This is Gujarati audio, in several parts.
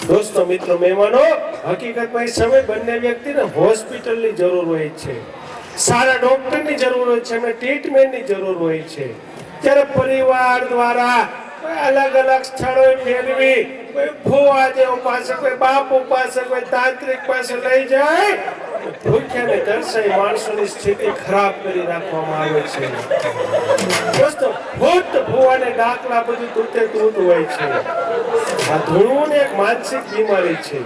દોસ્તો મિત્રો મહેમાનો, હકીકતમાં એ સમય બંને વ્યક્તિને હોસ્પિટલની જરૂર હોય છે, સારા ડોક્ટરની જરૂર હોય છે, એમને ટ્રીટમેન્ટની જરૂર હોય છે. ત્યારે પરિવાર દ્વારા અલગ અલગ સ્થળોએ ફેરવી કોઈ ફુવાદેવ પાસે, કોઈ બાપુ પાસે, કોઈ તાંત્રિક પાસે લઈ જાય, ભૂખ્યાને દર્શાઈ માણસોની સ્થિતિ ખરાબ કરી રાખવામાં આવે છે. દોસ્તો ભૂત ભુવાને ડાકલા બધું તૂટે તૂટ હોય છે. આ ધૂળવું એક માનસિક બીમારી છે.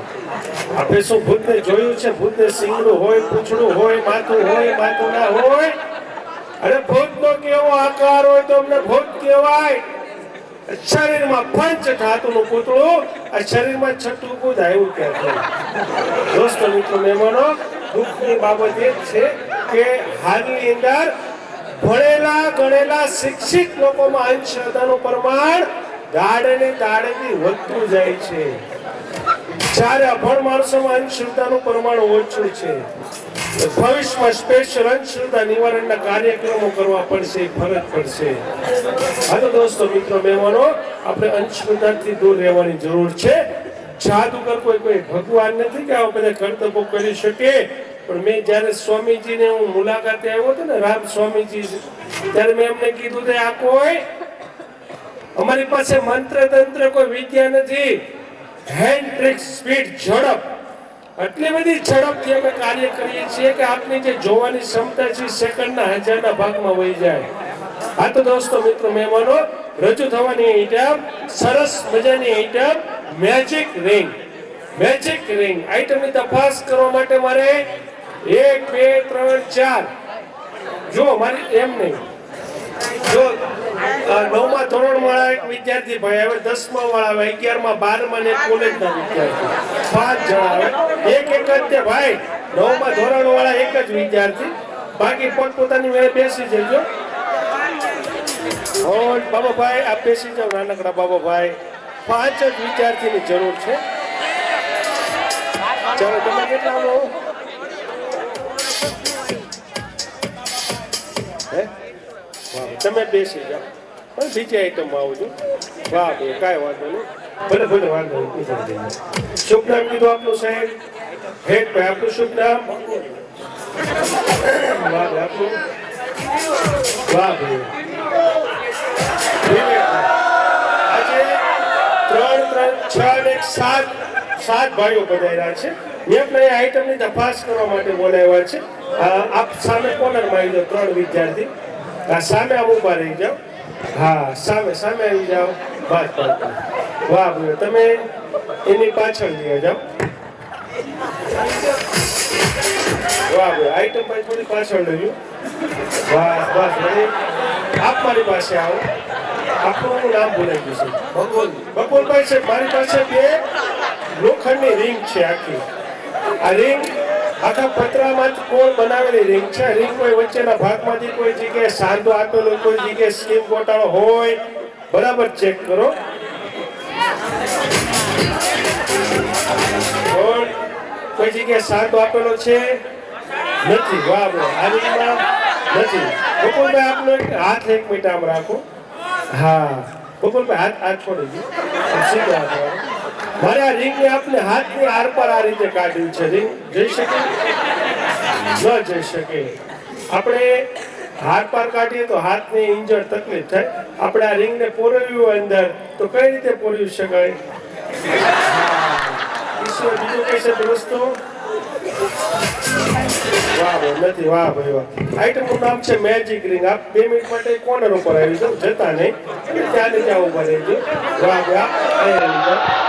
આપણે શું ભૂતને જોયું છે? ભૂતને સિંગડું હોય, પૂંછડું હોય, માથું હોય, માથું ના હોય. અરે ભૂતનો કેવો આકાર હોય તો અમને ભૂત કહેવાય. શરીરમાં પંચ ધાતુનું પૂતળું, આ શરીરમાં છઠ્ઠું ભૂત આવ્યું ક્યાંથી? દોસ્તો મિત્રો મહેમાનો, દુઃખની બાબત એ જ છે કે હાલની અંદર ભણેલા ગણેલા શિક્ષિત લોકોમાં અંધશ્રદ્ધાનું પ્રમાણ દાડે ને દાડેથી વધતું જાય છે, જ્યારે અભણ માણસોમાં અંધશ્રદ્ધાનું પ્રમાણ ઓછું છે. ભવિષ્યમાં સ્પેશિયલ અંધશ્રદ્ધા નિવારણના કાર્યક્રમો કરવા પડશે, ફરજ પડશે. હા તો દોસ્તો મિત્રો મહેમાનો, આપણે અંધશ્રદ્ધાથી દૂર રહેવાની જરૂર છે. જાદુગર કોઈ ભગવાન નથી કે આવા બધા કર્તવ્યો કરી શકે. પણ મેં જ્યારે સ્વામીજીને હું મુલાકાતે આવ્યો હતો ને, રામ સ્વામીજી, ત્યારે મેં એમને કીધું કે આ કોઈ અમારી પાસે મંત્ર તંત્ર કોઈ વિદ્યા નથી. હેન્ડ ટ્રિક, સ્પીડ, ઝડપ, આટલી બધી ઝડપથી અમે કાર્ય કરીએ છીએ કે આપની જે જોવાની ક્ષમતા છે સેકન્ડના હજારના ભાગમાં વહી જાય. હા તો દોસ્તો મિત્રો મહેમાનો, રજૂ થવાની આઈટમ સરસ મજાની item magic ring. Magic ring આઈટમની તપાસ કરવા માટે મારે 1 2 3 4 જો મારી એમ નહીં, જો 9મા ધોરણ વાળા એક વિદ્યાર્થી ભાઈ આવે, 10મા વાળા આવે, 11મા 12મા ને કોલેજના વિદ્યાર્થી 5 જણા આવે. એક જ તે ભાઈ 9મા ધોરણ વાળા એક જ વિદ્યાર્થી, બાકી પોતપોતાની મેળે બેસી જજો. ઓલ બાબાભાઈ આપ બેસી જાઓ, નાનકડા બાબાભાઈ. 5 જ વિદ્યાર્થીની જરૂર છે. ચાલો તમે કેટલા આવો? તમે બેસી જાઓ, પણ બીજી આઈટમમાં આવજો. વાહ ભાઈ, કાંઈ વાંધો નહીં, ભલે ભલે વાંધો નહીં. શુભ નામ કીધું આપનું સાહેબ? હેતભાઈ, આપનું શુભ નામ? વાહ આપનું? વાહ ભાઈ. આજે 3 3 6 ને 7 ભાઈઓ પધાર્યા છે. મેં આપણે આઈટમની તપાસ કરવા માટે બોલાવ્યા છે. આપ સામે કોર્નરમાં આવી જાઓ, 3 વિદ્યાર્થી. આ સામે આમ ઉભા રહી જાઓ. હા, સામે આવી જાઓ. બસ. વાહ ભાઈ, તમે એની પાછળ લઈ જાઓ. વાહ ભાઈ, આઈટમ ભાઈ થોડી પાછળ લઈ. બસ. આપ મારી પાસે આવો. આપણું નામ ભૂલાઈ ગયું છે. બકુલભાઈ છે. મારી પાસે 2 લોખંડની રિંગ છે આખી. આ રિંગ આખા પતરામાંથી કોણ બનાવેલી રિંગ છે. રિંગ કોઈ વચ્ચેના ભાગમાંથી કોઈ જગ્યાએ સાંધો આપેલો, કોઈ જગ્યાએ સ્કીમ ગોટાળો હોય, બરાબર ચેક કરો. કોઈ જગ્યાએ સાંધો આપેલો છે? નથી. વાહ ભાઈ, આ રિંગમાં નથી. બકુલભાઈ આપનો હાથ 1 મિનિટ આમ રાખો. હા બકુલભાઈ, હાથ છોડી દો. સીધો હાથ. મારે આ રિંગ આપને હાથની આર પર આ રીતે કાઢ્યું છે. રિંગ જઈ શકે? ન જઈ શકે. આપણે હાથ પાર કાઢીએ તો હાથને ઇન્જર તકલીફ થાય. આપણે આ રિંગને પોરવ્યું હોય અંદર તો કઈ રીતે પોરવી શકાય? બીજું કઈ છે દોસ્તો? વાહ ભાઈ, નથી. વાહ ભાઈ વાહ. આઈટમનું નામ છે મેજિક રિંગ. આપ 2 મિનિટ માટે કોર્નર ઉપર આવી જાઓ, જતા નહીં, ત્યાં ને ત્યાં ઉભા રહેજો. વાહ ભાઈ,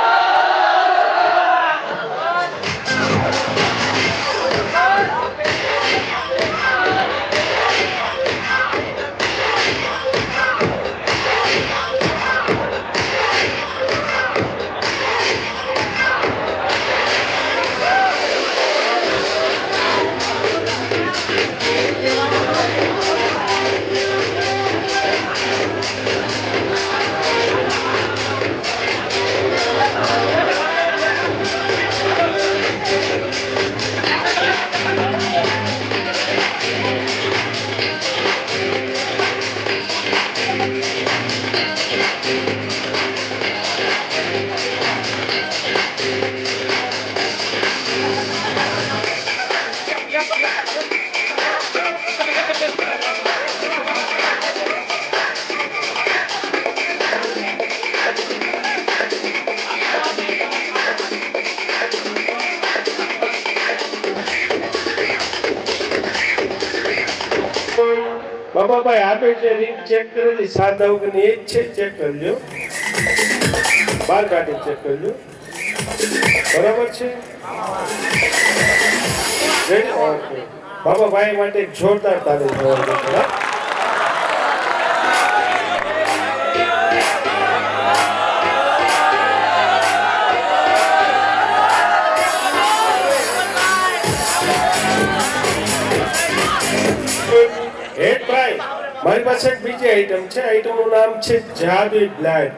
બાબાભાઈ આપે છે રીત ચેક કરેલી સાદા વગરની એ જ છે, ચેક કરજો, બહાર કાઢી ચેક કરજો, બરાબર છે? ઓકે, બાબાભાઈ માટે એક જોરદાર તાલીમ થવા. મારી પાસે એક બીજી આઈટમ છે. આઈટમનું નામ છે જાદુઈ બ્લેડ.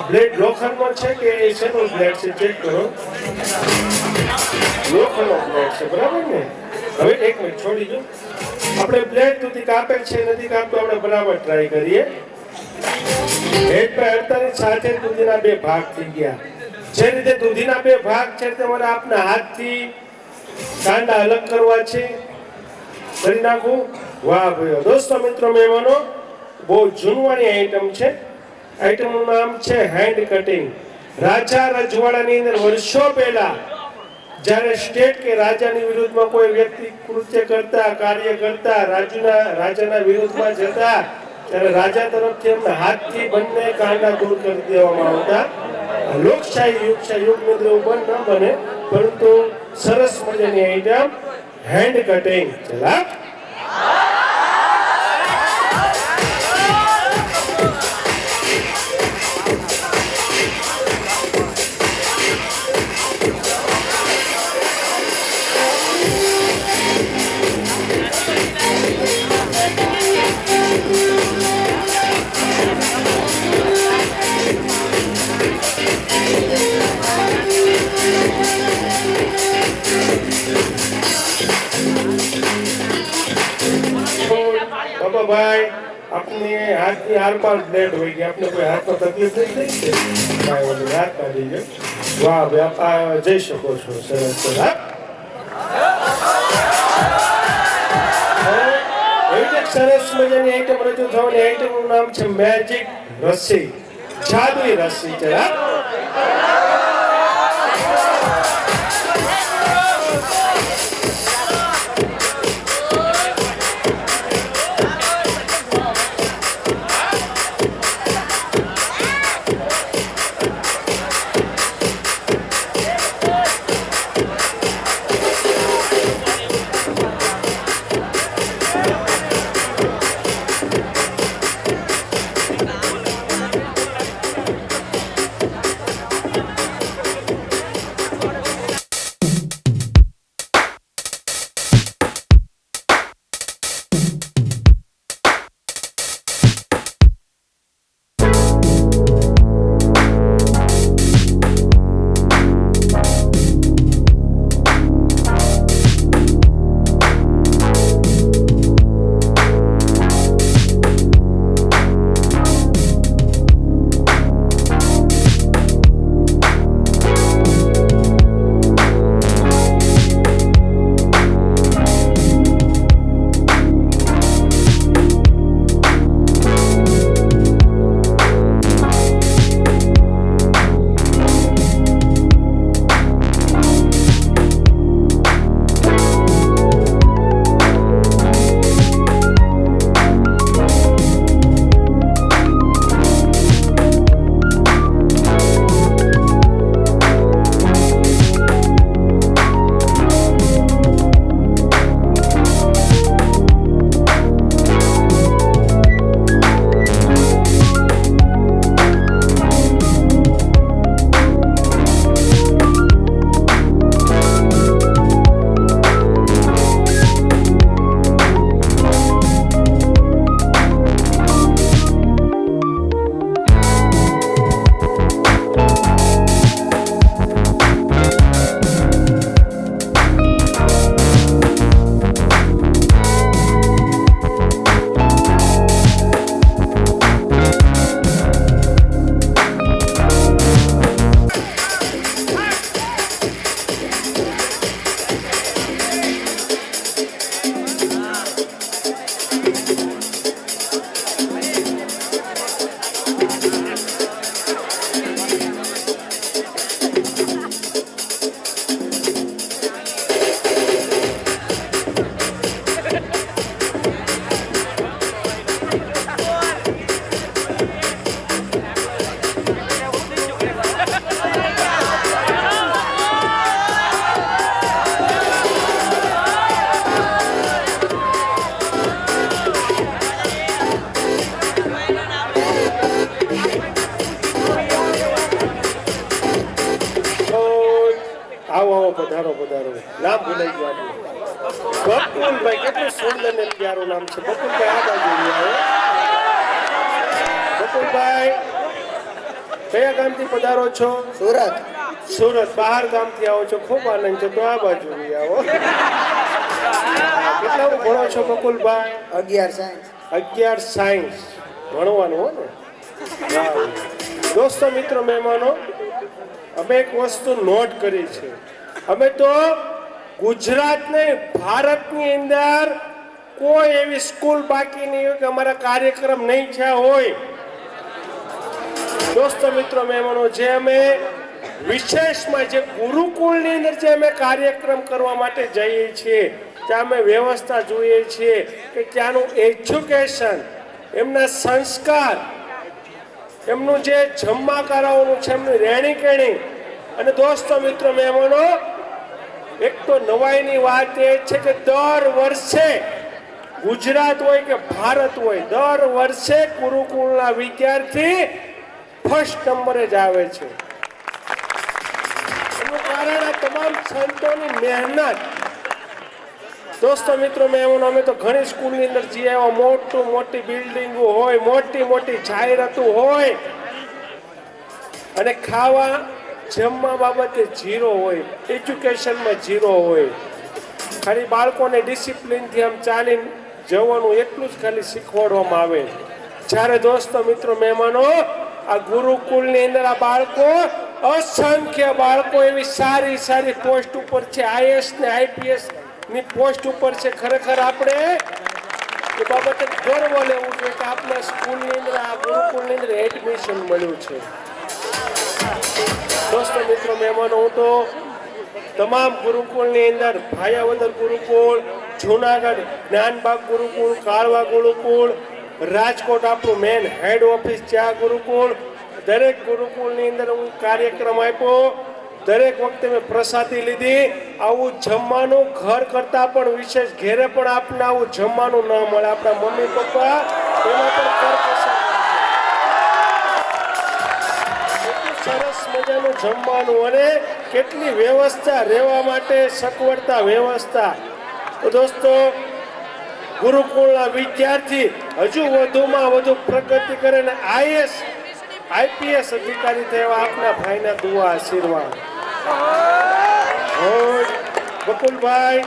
બ્લેડ લોખંડનો છે કે એ શેનો બ્લેડ છે ચેક કરો. લોખંડનો બ્લેડ છે, બરાબર ને? હવે એક મિનિટ છોડી દો. આપણે બ્લેડ સુધી કાપેલ છે નથી કાપતો, આપણે બરાબર ટ્રાય કરીએ. બ્લેડ પર અડતાની સાથે દૂધીના બે ભાગ થઈ ગયા. જે રીતે દૂધીના બે ભાગ છે તમારે આપના હાથથી કાંડા અલગ કરવા છે. કરી નાખું. વાહ ભાઈઓ, દોસ્તો, મિત્રો, મહેમાનો, બહુ જૂનવાણી આઈટમ છે. આઈટમનું નામ છે હેન્ડ કટિંગ. રાજા રજવાડાની અંદર વર્ષો પહેલા જ્યારે સ્ટેટ કે રાજાની વિરુદ્ધમાં કોઈ વ્યક્તિ કૃત્ય કરતા, કાર્ય કરતા, રાજાના વિરુદ્ધમાં જતા, ત્યારે રાજા તરફથી એમના હાથથી બંને કાંડા દૂર કરી દેવામાં આવતા. લોકશાહી યુગની અંદર એવું ન બને, પરંતુ સરસ મજાની આઈટમ હેન્ડ કટિંગ. ચલા ભાઈ, આપની હાથની આરપાર બ્લેડ હોય ગઈ, આપને કોઈ હાથમાં તકલીફ નહીં થઈ છે? ભાઈ ઓલી હાથ કાઢી લો. વાહ ભાઈ, આપ જઈ શકો છો. સરસ. સરસ મજાની આઈટમ રજૂ થવાની. આઈટમનું નામ છે મેજિક રસ્સી, જાદુઈ રસ્સી. ચલા આવો આવો પધારો પધારો. નામ ભૂલાઈ ગયું આપણું. બકુલભાઈ, કેટલું સુંદર ને પ્યારું નામ છે. બકુલભાઈ આ બાજુ આવો. બકુલભાઈ કયા ગામથી પધારો છો? સુરત. સુરત. બહાર ગામથી આવો છો, ખૂબ આનંદ છે. તો આ બાજુ આવો. કેટલા ભણો છો બકુલભાઈ? 11 સાયન્સ. 11 સાયન્સ ભણવાનું હો ને. દોસ્તો મિત્રો મહેમાનો, અમે એક વસ્તુ નોટ કરી છે. અમે તો ગુજરાત નહીં ભારતની અંદર કોઈ એવી સ્કૂલ બાકી નહીં હોય કે અમારા કાર્યક્રમ નહીં થયા હોય. દોસ્તો મિત્રો મહેમાનો, જે અમે વિશેષમાં જે ગુરુકુળની અંદર જે અમે કાર્યક્રમ કરવા માટે જઈએ છીએ, ત્યાં અમે વ્યવસ્થા જોઈએ છીએ કે ત્યાંનું એજ્યુકેશન, એમના સંસ્કાર, એમનું જે જમવા કરાવવાનું છે, એમની રહેણી કહેણી. અને દોસ્તો મિત્રો મહેમાનો, એક તો નવાઈની વાત એ છે કે દર વર્ષે ગુજરાત હોય કે ભારત હોય, દર વર્ષે ગુરુકુળના વિદ્યાર્થી ફર્સ્ટ નંબરે જ આવે છે. એનું કારણ આ તમામ સંતોની મહેનત. દોસ્તો મિત્રો મહેમાનો, અમે તો ઘણી સ્કૂલની અંદર જઈએ, મોટી બિલ્ડિંગો હોય, મોટી જાહેરાતો હોય, અને ખાવા જમવા બાબતે ઝીરો હોય, એજ્યુકેશનમાં ઝીરો હોય. ખાલી બાળકોને ડિસિપ્લિનથી આમ ચાલીને જવાનું એટલું જ ખાલી શીખવાડવામાં આવે. જ્યારે દોસ્તો મિત્રો મહેમાનો, આ ગુરુકુળની અંદર આ બાળકો, અસંખ્ય બાળકો એવી સારી પોસ્ટ ઉપર છે, IAS ને IPS ની પોસ્ટ ઉપર છે. ખરેખર આપણે એ બાબતે ગર્વ લેવું જોઈએ કે આપણા સ્કૂલની અંદર, આ ગુરુકુળની અંદર એડમિશન મળ્યું છે. દોસ્તો મિત્રો મહેમાનો, હું તો તમામ ગુરુકુળની અંદર ભાયાવદર ગુરુકુળ, જુનાગઢ જ્ઞાનબાગ ગુરુકુળ, કાળવા ગુરુકુળ, રાજકોટ આપણું મેન હેડ ઓફિસ છે આ ગુરુકુળ, દરેક ગુરુકુળની અંદર હું કાર્યક્રમ આપ્યો. દરેક વખતે મેં પ્રસાદી લીધી. આવું જમવાનું ઘર કરતા પણ વિશેષ ઘેરે પણ આપને આવું જમવાનું ન મળે. આપણા મમ્મી પપ્પા એમાં પણ કરકસર સરસ મજાનું જમવાનું અને કેટલી વ્યવસ્થા, રહેવા માટે સગવડતા વ્યવસ્થા. તો દોસ્તો, ગુરુકુળના વિદ્યાર્થી હજુ વધુમાં વધુ પ્રગતિ કરે અને IAS IPS અધિકારી થયા આપના ભાઈના દુઆ આશીર્વાદ. બકુલભાઈ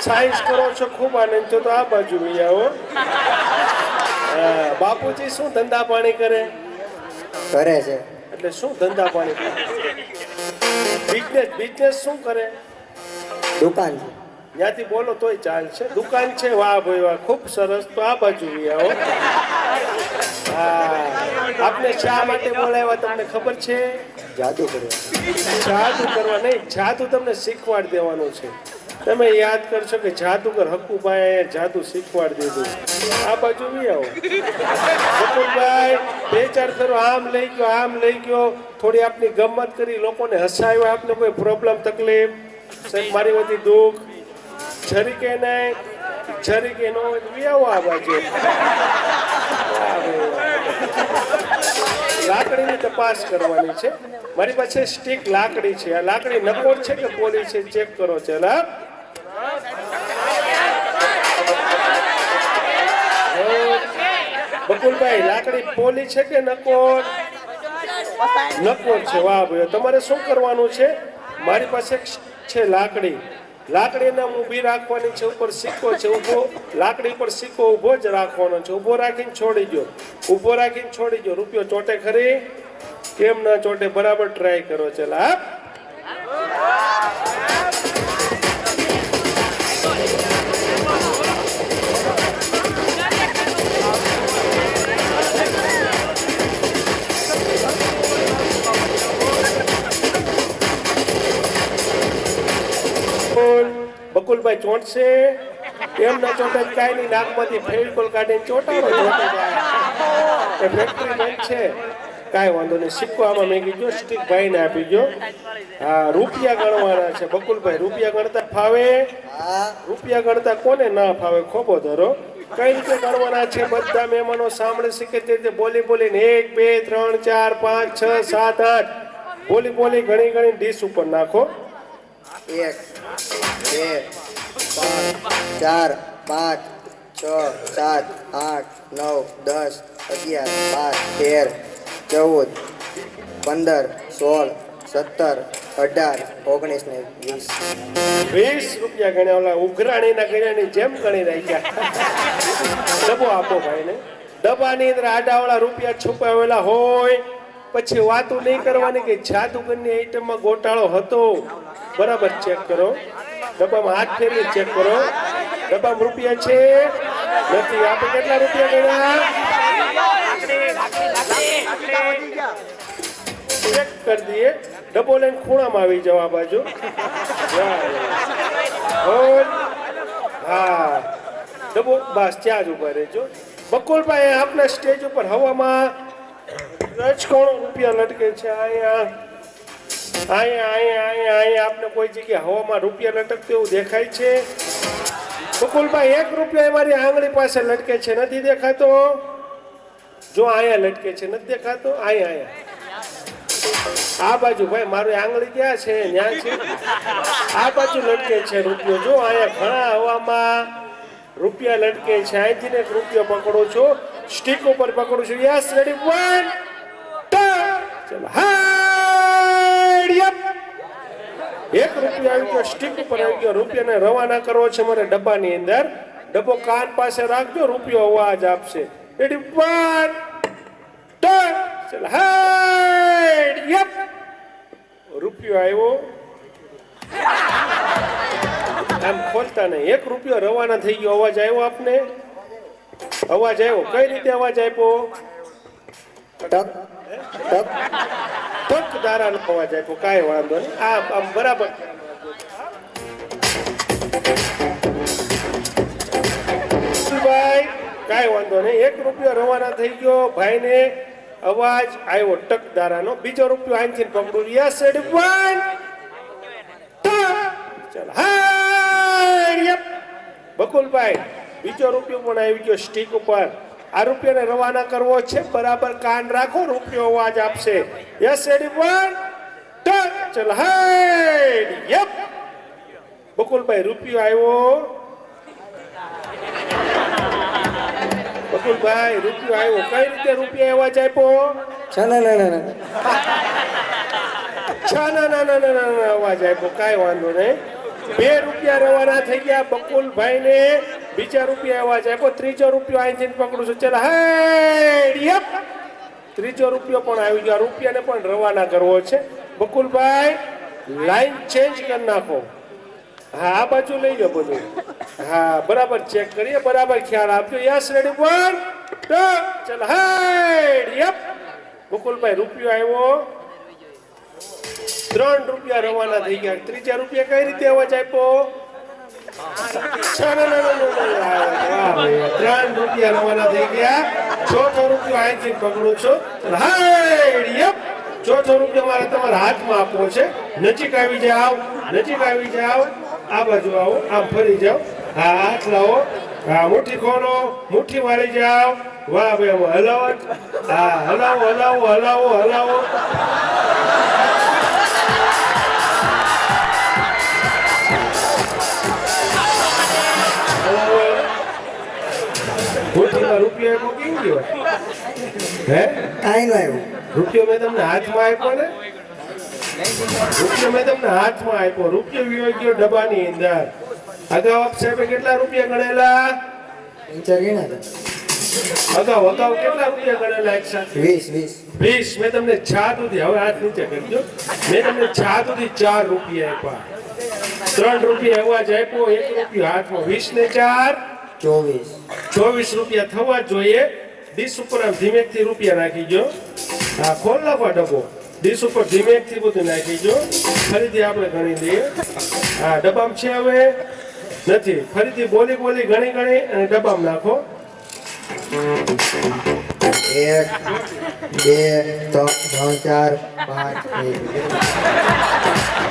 સાયન્સ કરો છો, ખૂબ આનંદ છો. તો આ બાજુ આવો. બાપુજી શું ધંધા પાણી કરે? કરે છે. એટલે શું ધંધા પાણી કરે? બિઝનેસ શું કરે? દુકાન છે. ત્યાંથી બોલો તોય ચાલશે. દુકાન છે. વાહ ભાઈ વાહ, ખૂબ સરસ. તો આ બાજુ આવો. હા, આપને શા માટે બોલાવ્યા તમને ખબર છે? જાદુ કરવા. જાદુ કરવા નહીં, જાદુ તમને શીખવાડ દેવાનું છે. તમે યાદ કરશો કે જાદુગર હકુભાઈ જાદુ શીખવાડી દીધું. આ બાજુ આવો. બકુલભાઈ 2-4 ફેરો આમ લઈ ગયો, થોડી આપની ગમત કરી, લોકોને હસાવ્યા. આપને કોઈ પ્રોબ્લેમ તકલીફ, મારી બધી દુઃખ જરીકે નહીં, જરીકે ન હોય તો આવો આ બાજુ. લાકડીની તપાસ કરવાની છે. મારી પાસે સ્ટીક લાકડી છે. આ લાકડી નકોર છે કે પોલી છે, ચેક કરો. ચલા બકુલભાઈ, લાકડી પોલી છે કે નકોર? નકોર છે. વાહ ભાઈ, તમારે શું કરવાનું છે? મારી પાસે છે લાકડી. લાકડીને ઊભી રાખવાની છે. ઉપર સિક્કો છે ઊભો, લાકડી ઉપર સિક્કો ઊભો જ રાખવાનો છે. ઊભો રાખીને છોડી દો. ઊભો રાખીને છોડી દો. રૂપિયો ચોટે ખરી? કેમ ના ચોટે? બરાબર ટ્રાય કરો. ચલા બકુલભાઈ ચોંટશે? એમ ના ચોટે કાંઈ નહીં. નાકમાંથી ફેવિકોલ કાઢીને ચોટાડો. એ ફેક્ટરી બંધ છે. કાંઈ વાંધો નહીં. સિક્કો આમાં મેગી ગયો, સ્ટીક ભાઈને આપી ગયો. હા, રૂપિયા ગણવાના છે. બકુલભાઈ, રૂપિયા ગણતા ફાવે? રૂપિયા ગણતા કોને ના ફાવે? ખોબો ધરો. કઈ રીતે ગણવાના છે બધા મહેમાનો સાંભળે શીખે તે રીતે બોલીને 1 2 3 4 5 6 7 8 બોલી ગણી ડીશ ઉપર નાખો. 1 2 3 4 5 6 7 8 9 10 11 12 13 14 15 16 17 18 ને 20 20 રૂપિયા ગણ્યા, ઓલા ઉઘરાણીના ગણ્યાની જેમ ગણી રાખ્યા. ડબ્બો આપો ભાઈને. ડબ્બાની અંદર આડાવાળા રૂપિયા છુપાવેલા હોય, પછી વાતો નહીં કરવાની કે જાદુગરની આઈટમમાં ગોટાળો હતો. બરાબર ચેક કરો. ડબ્બામાં હાથ ફેરવી ચેક કરો. ડબ્બામાં રૂપિયા છે નથી. આપણે કેટલા રૂપિયા ગણ્યા? ચેક કરી દઈએ. ડબ્બો લઈને ખૂણામાં આવી જાવ, આ બાજુ. હા, ડબ્બો બસ ત્યાં જ ઉભા રહેજો. બકુલભાઈ, આપના સ્ટેજ ઉપર હવામાં રજકોણો રૂપિયા લટકે છે. અહીંયા અહીંયા અહીંયા અહીંયા અહીંયા આપને કોઈ જગ્યાએ હવામાં રૂપિયા લટકते એવું દેખાય છે? બકુલભાઈ, 1 રૂપિયા મારી આંગળી પાસે લટકે છે, નથી દેખાતો? જો અહીંયા લટકે છે, નથી દેખાતો? અહીંયા અહીંયા આ બાજુ ભાઈ, મારી આંગળી ક્યાં છે? ત્યાં છે. આ બાજુ લટકે છે રૂપિયો. જો અહીંયા ઘણા હવામાં રૂપિયા લટકે છે. અહીંથી એક રૂપિયો પકડો છો, સ્ટીક ઉપર પકડો છો. યસ, રેડી, 1 2 ચલો, હાય. 1 રૂપિયો આવી ગયો, સ્ટીક ઉપર આવી ગયો. રૂપિયાને રવાના કરવો છે મારે ડબ્બાની અંદર. ડબ્બો કાન પાસે રાખજો, રૂપિયો અવાજ આપશે. રેડી, 1 2 ચલો, હાય. રૂપિયો આવ્યો. આમ ખોલતા નહીં. 1 રૂપિયો રવાના થઈ ગયો. અવાજ આવ્યો આપને? અવાજ આવ્યો. કઈ રીતે અવાજ આપ્યો? ટક ટક ટક દારાનો અવાજ આપ્યો. કાંઈ વાંધો નહીં. આમ બરાબર. ભાઈ, કાંઈ વાંધો નહીં. 1 રૂપિયો રવાના થઈ ગયો. ભાઈને અવાજ આવ્યો ટક દારાનો. બીજો રૂપિયો અહીંથી પકડું. યસ, રેડી, 1 ચાલો, હાય. બકુલભાઈ, બીજો રૂપિયો પણ આવી ગયો સ્ટીક ઉપર. આ રૂપિયાને રવાના કરવો છે. બરાબર કાન રાખો, રૂપિયો અવાજ આપશે. યસ, રેડી, 1 ચાલો, હાય. બકુલભાઈ, રૂપિયો આવ્યો. બકુલભાઈ, રૂપિયો આવ્યો. કઈ રીતે રૂપિયા અવાજ આપ્યો? ના અવાજ આપ્યો. કાંઈ વાંધો નહીં. 2 રૂપિયા રવાના થઈ ગયા. બકુલભાઈ ને બીજા રૂપિયા અવાજ આપ્યો. ત્રીજો રૂપિયો અહીંથી પકડું છું. ચાલો, હાય. ત્રીજો રૂપિયો પણ આવી ગયો. રૂપિયાને પણ રવાના કરવો છે. બકુલભાઈ, લાઈન ચેન્જ કરી નાખો. હા, આ બાજુ લઈ જાઓ બધું. હા, બરાબર ચેક કરીએ. બરાબર ખ્યાલ આપજો. યસ, રેડી, 1 2 ચાલો, હાય. બકુલભાઈ, રૂપિયો આવ્યો. 3 રૂપિયા રવાના થઈ ગયા. ત્રીજા રૂપિયા કઈ રીતે અવાજ આપ્યો? 3 રૂપિયા રવાના થઈ ગયા. ચોથો રૂપિયો અહીંથી પકડું છું. હાય. ચોથો રૂપિયો મારે તમારા હાથમાં આપવો છે. નજીક આવી જાઓ, નજીક આવી જાઓ. આ બાજુ આવો, આમ ફરી જાઓ. હા, હાથ લાવો. હા, મુઠ્ઠી ખોલો, મુઠ્ઠી મારી જાઓ. વાહ ભાઈ, હલાવો. હા, હલાવો હલાવો હલાવો હલાવો. મુઠ્ઠીમાં રૂપિયા મૂકી ગયો. હે, કાંઈ નો આવ્યું. રૂપિયો મેં તમને હાથમાં આપ્યો ને? રૂપિયો મેં તમને હાથમાં આપ્યો. રૂપિયો વિયો ગયો ડબ્બાની અંદર. અગાઉ આપ સાહેબે કેટલા રૂપિયા ગણેલા? 4 ગણ્યા હતા. અગાઉ કેટલા રૂપિયા ગણેલા? 20 20. મેં તમને ચા દૂધી, હવે હાથ નીચે કરજો. મેં તમને ચા દૂધી 4 રૂપિયા આપ્યા. 3 રૂપિયા અવાજ આપ્યો. 1 રૂપિયો હાથમાં. 20 ને 4 24 રૂપિયા થવા જોઈએ. ડીશ ઉપર આમ ધીમેકથી રૂપિયા નાખી ગયો. હા, ખોલ નાખો ડબ્બો. ડીશ ઉપર ધીમેકથી બધું નાખી ગયો. ફરીથી આપણે ગણી દઈએ. હા, ડબ્બામાં છે હવે નથી. ફરીથી બોલી ગણી અને ડબ્બામાં નાખો. 1 2 3 4 5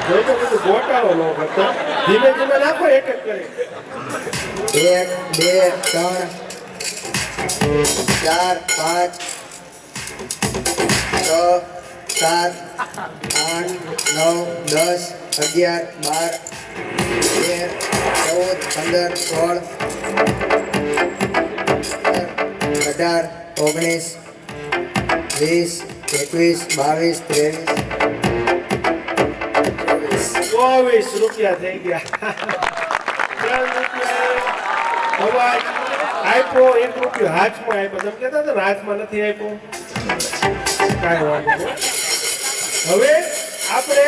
જો તો બધું ગોટાળો ન કરતા. ધીમે ધીમે નાખો, એક એક કરી. 1 2 3 4 5 6 7 8 9 10 11 12 13 14 15 16 17 18 19 20 24 રૂપિયા થઈ ગયા 3 રૂપિયા અવાજ આપ્યો 1 રૂપિયો હાથમાં આપ્યો તમે કહેતા હતા ને હાથમાં નથી આપ્યો કાંઈ વાંધો નહીં હવે આપણે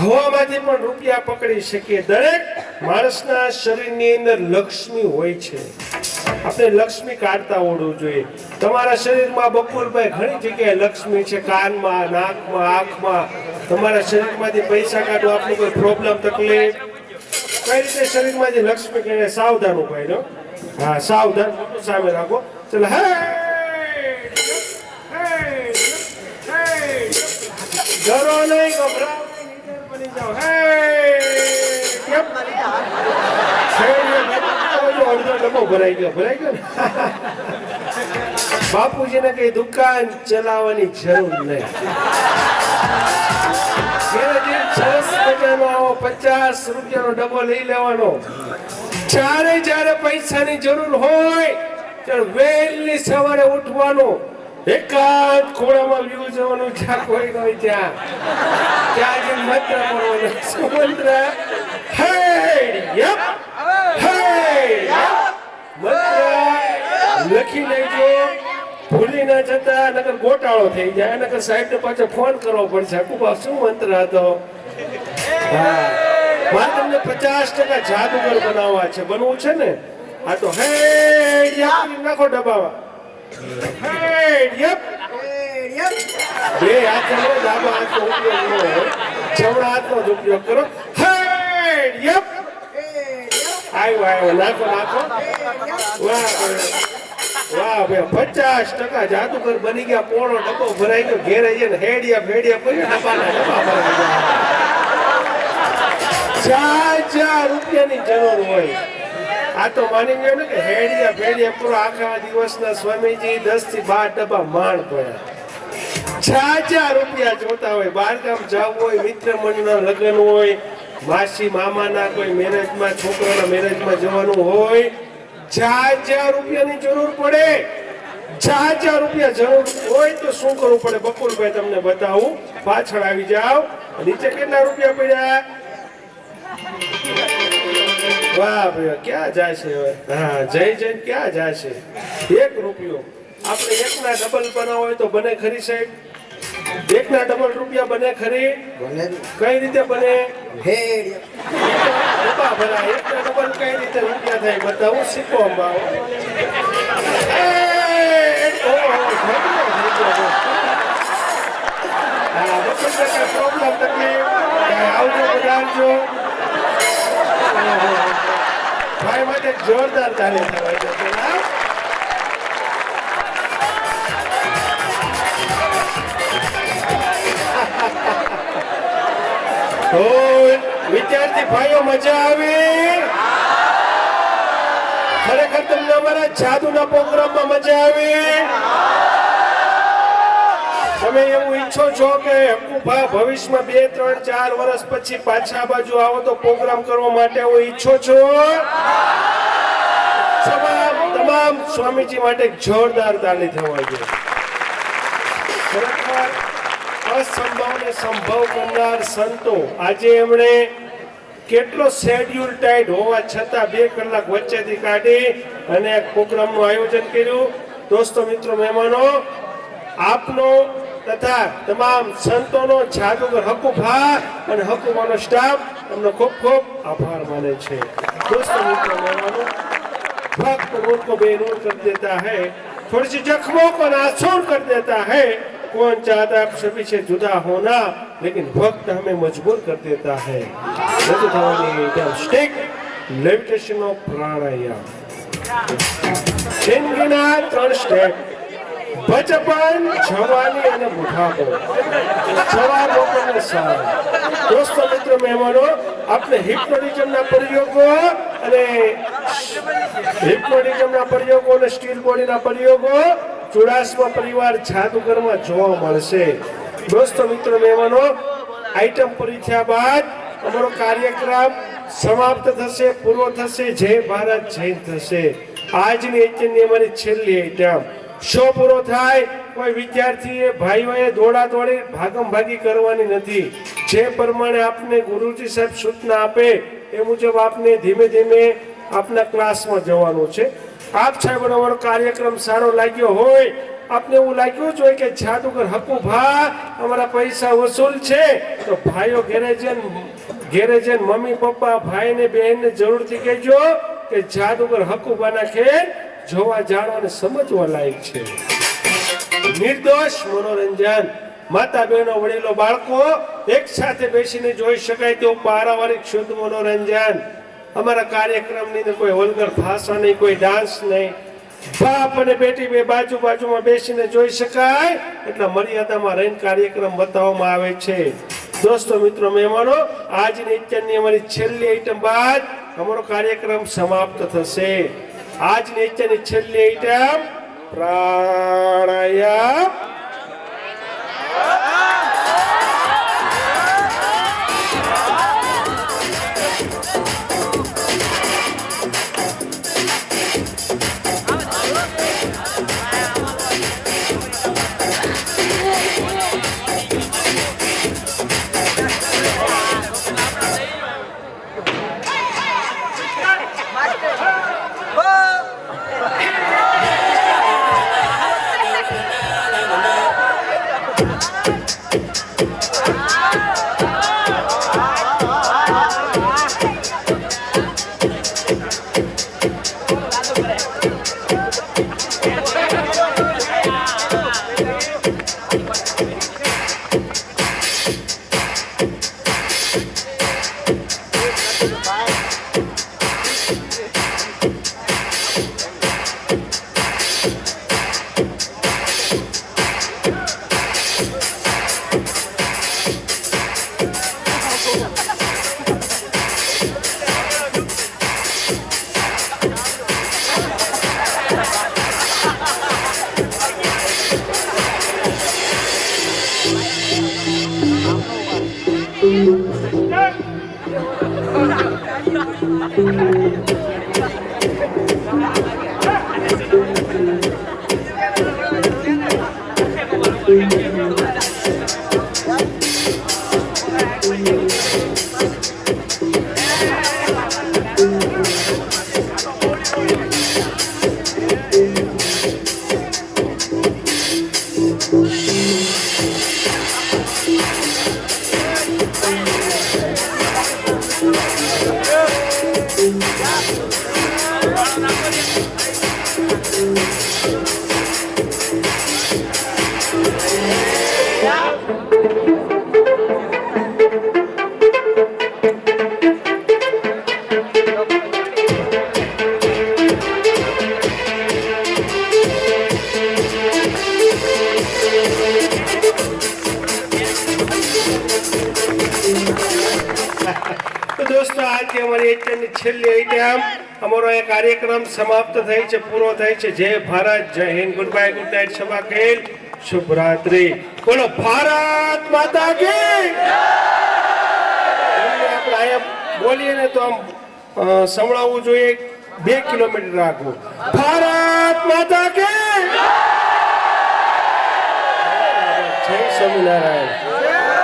હવામાંથી પણ રૂપિયા પકડી શકીએ દરેક માણસના શરીરની અંદર લક્ષ્મી હોય છે આપણે લક્ષ્મી કાઢતા આવડવું જોઈએ તમારા શરીરમાં બકુલભાઈ ઘણી જગ્યાએ લક્ષ્મી છે કાનમાં નાકમાં આંખમાં તમારા શરીરમાંથી પૈસા કાઢો આપણું કોઈ પ્રોબ્લેમ તકલીફ કઈ રીતે શરીરમાંથી લક્ષ્મી કહીને સાવધાન ઉભાઈ લો હા સાવધાન મોટું સામે રાખો ચલો હે ડરો નહીં ગભરાઓ નહીં, નીડર બની જાઓ હે કેમ અડધો ડબ્બો ભરાઈ ગયો ને બાપુજીને કઈ દુકાન ચલાવવાની જરૂર નહીં સરસ મજાનો આવો 50 રૂપિયાનો ડબ્બો લઈ લેવાનો જ્યારે પૈસાની જરૂર હોય ત્યારે વહેલી સવારે ઉઠવાનું એકાંત ખોળામાં વ્યૂ જવાનું જ્યાં કોઈ ન હોય ત્યાં જઈને મંત્ર બોલવાનો શું મંત્ર હે યપ લખી લેજો ભૂલી ના જતા નકર ગોટાળો થઈ જાય નકર સાહેબ ને પાછો ફોન કરવો પડશે કુબા શું મંત્ર હતો મારે તમને 50% જાદુગર બનાવવા છે બનવું છે ને આ તો હે નાખો ડબ્બામાં બે હાથનો ડાબા હાથનો ઉપયોગ ન હોય જમણા હાથનો જ ઉપયોગ કરો આવ્યો નાખો વાહ ભાઈ 50% જાદુગર બની ગયા પોણો ડબ્બો ભરાઈ ગયો ઘેરે જઈને હેડિયા કરી ડબ્બાના ડબ્બા ભરાઈ ગયા 4 રૂપિયાની જરૂર હોય આ તો માની ગયો ને કે હેડિયા પૂરો આખા દિવસના સ્વામીજી 10 થી 12 ડબ્બા માંડ પડ્યા 4 રૂપિયા જોતા હોય બહાર ગામ જવું હોય મિત્ર મંડળના લગ્ન હોય માસી મામાના કોઈ મેરેજમાં છોકરાના મેરેજમાં જવાનું હોય 4 રૂપિયાની જરૂર પડે 4 રૂપિયા જરૂર હોય તો શું કરવું પડે બકુલભાઈ તમને બતાવું પાછળ આવી જાઓ નીચે કેટલા રૂપિયા પડ્યા વાહ ભાઈ ક્યાં જશે હવે હા જય ક્યાં જશે 1 રૂપિયો આપણે એકના ડબલ બનાવો હોય તો બને ખરી સાહેબ એકના ડબલ રૂપિયા બને ખરી કઈ રીતે બને ડબ્બા ભરાય એકના ડબલ કઈ રીતે રૂપિયા થાય બતાવું શીખો અંબાઓ પ્રોબ્લેમ તકલીફ આવજો પધારજો ભાઈ માટે જોરદાર તાલીમ થવાય છે વિદ્યાર્થી ભાઈઓ મજા આવી ખરેખર તમને અમારા જાદુના પ્રોગ્રામમાં મજા આવી તમે એવું ઈચ્છો છો કે હકુભા ભવિષ્યમાં 2 3 4 વર્ષ પછી પાછા બાજુ આવો તો પ્રોગ્રામ કરવા માટે હું ઈચ્છો છો તમામ સ્વામીજી માટે જોરદાર તાલી થવા જોઈએ ખરેખર અસંભવને સંભવ કરનાર સંતો આજે એમણે કેટલો શેડ્યુલ ટાઈટ હોવા છતાં 2 કલાક વચ્ચેથી કાઢી અને એક પ્રોગ્રામનું આયોજન કર્યું દોસ્તો મિત્રો મહેમાનો આપનો તથા તમામ સંતોનો જાદુગર હકુભા અને હકુભાનો સ્ટાફ એમનો ખૂબ ખૂબ આભાર માને છે दोस्तों मित्रों मेहमानों वक्त नूर को बेनूर कर देता है थोड़ी सी जख्मों को नासूर कर देता है कौन चाहता है आप सभी से जुदा होना लेकिन वक्त हमें मजबूर कर देता है स्टिक लेविटेशन ऑफ प्राणायाम जिंदगीના 3 સ્ટેપ બચપન જવાની અને બુઢાપો સવાર બપોરને સાંજ દોસ્તો મિત્રો મહેમાનો આપણે હિપ્નોટિઝમના પ્રયોગો અને સ્ટીલ બોડીના પ્રયોગો ચુડાસમા પરિવાર જાદુગરમાં જોવા મળશે દોસ્તો મિત્રો મહેમાનો આઈટમ પૂરી થયા બાદ અમારો કાર્યક્રમ સમાપ્ત થશે, પૂરો થશે, જય ભારત જય થશે. આજની એચએનની અમારી છેલ્લી આઈટમ. શો પૂરો થાય કોઈ વિદ્યાર્થીએ ભાઈઓએ દોડા દોડી ભાગમ ભાગી કરવાની નથી. જે પ્રમાણે આપને ગુરુજી સાહેબ સૂચના આપે એ મુજબ આપને ધીમે ધીમે આપના ક્લાસમાં જવાનું છે. આપ સાહેબનો અમારો કાર્યક્રમ સારો લાગ્યો હોય, આપને એવું લાગ્યું જ હોય કે જાદુગર હકુભા અમારા પૈસા વસૂલ છે, તો ભાઈઓ ઘેરે જઈને મમ્મી પપ્પા ભાઈ ને બહેન ને જરૂરથી કહેજો કે જાદુગર હકુભાના ખેલ જોવા જાણવા અને સમજવા લાયક છે. નિર્દોષ મનોરંજન, માતા બહેનો વડીલો બાળકો એક સાથે બેસીને જોઈ શકાય તેવું પારિવારિક શુદ્ધ મનોરંજન. અમારા કાર્યક્રમની અંદર કોઈ વલ્ગર ભાષા નહીં, કોઈ ડાન્સ નહીં. બાપ અને બેટી બે બાજુમાં બેસીને જોઈ શકાય એટલા મર્યાદામાં રહીને કાર્યક્રમ બતાવવામાં આવે છે. દોસ્તો મિત્રો મહેમાનો, આજની એચએનની અમારી છેલ્લી આઈટમ બાદ અમારો કાર્યક્રમ સમાપ્ત થશે. આજની એચએનની છેલ્લી આઈટમ પ્રાણાયામ. દોસ્તો આજે અમારી એચએનની છેલ્લી આઈટમ અમારો એ કાર્યક્રમ સમાપ્ત થાય છે, પૂરો થાય છે. જય ભારત જય Hind. Goodbye, good night, શબા ખેલ, શુભ રાત્રિ. બોલો ભારત માતા કી જય. આપણે અહીંયા બોલીએ ને તો આમ સંભળાવવું જોઈએ, 2 કિલોમીટર રાખવું. ભારત માતા કી જય. સ્વામિનારાયણ.